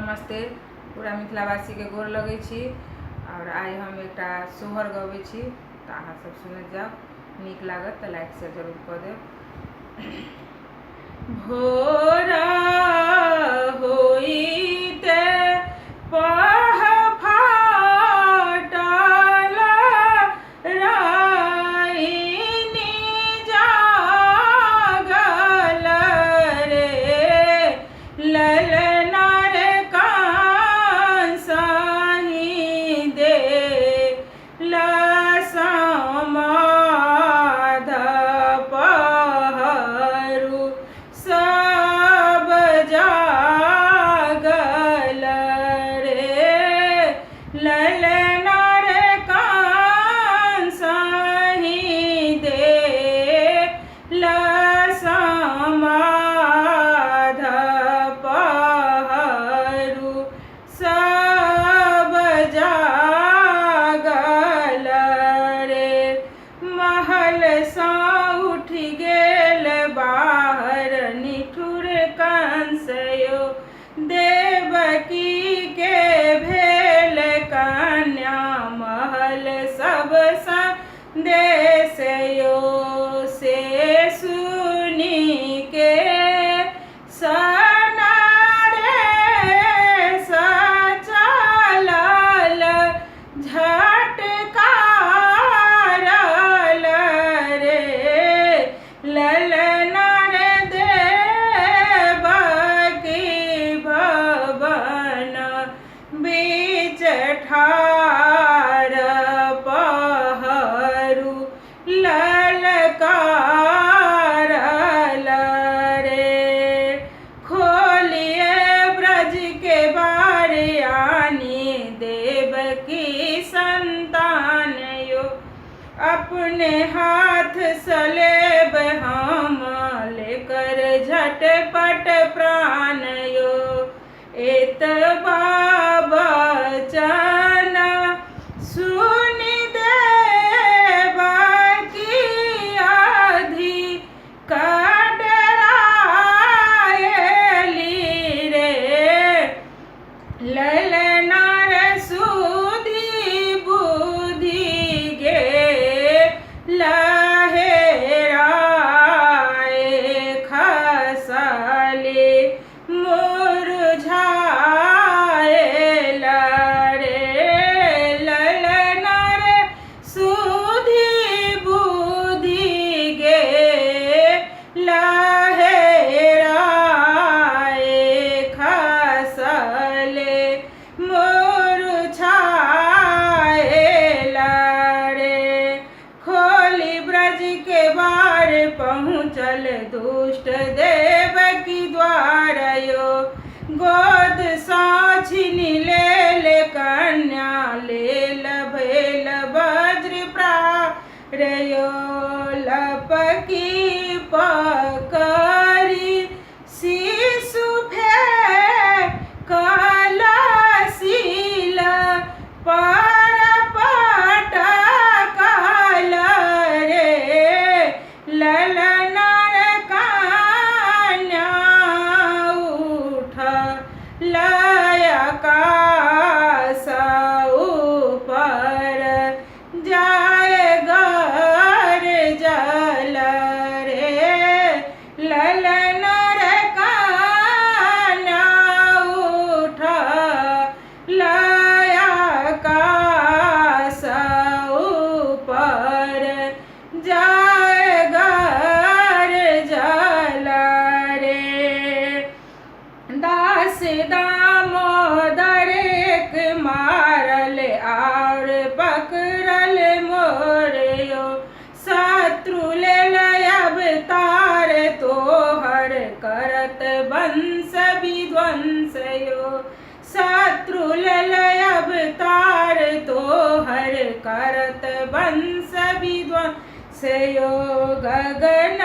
नमस्ते पूरा मिथिलावासी के गोर लगे छी। और आइ हम एक सोहर गबै छी तो अहाँ सब सुनैत जाओ। नीक लागत तो लाइक शेयर जरूर कर देब। भोरा होइते पह फाटल राइनी जागल रे ललना रे कांसाही दे लसमाध पहरू सब जागल रे ललना रे कांसाही दे लसमाध पहरू सब जागल रे महल सा उठ गेल बाहर निठुर कंसयो देवकी के भेल कन्या महल सब संदेशयो से सुनी के सनारे सचलल झटकारल रे ललना रे देवकी भवन बीच ठार पहरू ललकारल रे खोलिए ब्रज के बारियानी देवकी संतान यो अपने हाथ सलेब हम लेकर झटपट प्राण यो एत बचन सुन देवकी अधिक डराएली रे ललना रे सुधी बुद्धि गे लहेराए खसले मुरझाएल रे ललना रे सुधी बुद्धि गे लहेराए खसले मुरझाएल रे खोली ब्रज के बार पहुँचल दुष्ट देवकी द्वार यो गोद सा छीन लेल कन्या लेल भेल वज्र प्रार यो लपकी पकड़ी शिशु कलशील पर पटकल रे ललना रे कन्या उठ लयकास ऊपर जाए गर जल रे ललना रे कन्या उठ लयकास ऊपर जाए गर जल रे दास दामोदर एक मारल और पकड़ल मोरयो शत्रु लेल अवतार तोहर करत वंश विध्वंसयो शत्रु लेल अवतार तोहर करत वंश विध्वंसयो गगन